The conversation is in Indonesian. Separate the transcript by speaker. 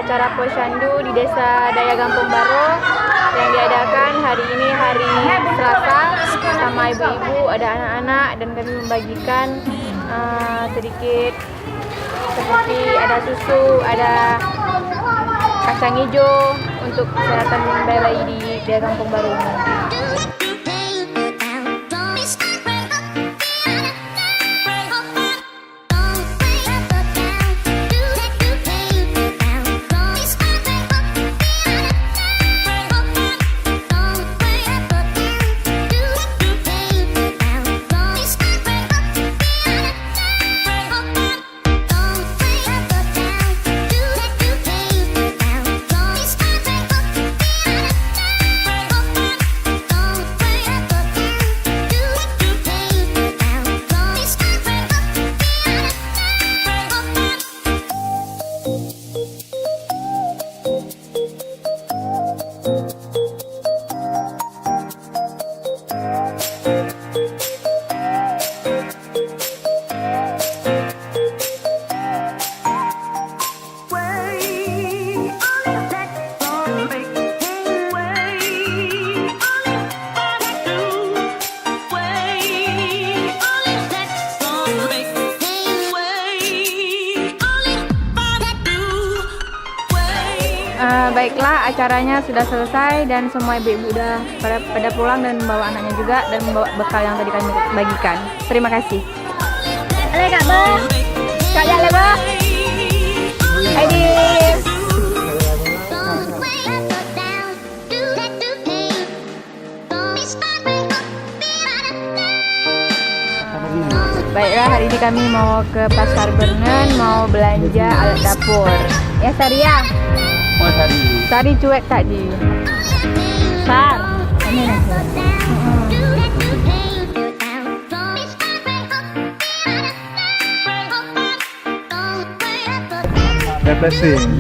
Speaker 1: acara Posyandu di Desa Daya Gampung Baru yang diadakan hari ini hari Selasa sama ibu-ibu, ada anak-anak, dan kami membagikan sedikit seperti ada susu, ada kacang hijau untuk kesehatan bayi di Daya Gampung Baru ini. Baiklah, acaranya sudah selesai dan semua ibu-ibu udah pada pulang dan membawa anaknya juga dan membawa bekal yang tadi kami bagikan. Terima kasih. Halo Kak Bo. Kak Jale Bo. Aidil. Baiklah, hari ini kami mau ke Pasar Bernen, mau belanja alat dapur. Ya Saria.
Speaker 2: Oh,
Speaker 1: Sari cuek tadi. Sar. Ini
Speaker 2: refreshing.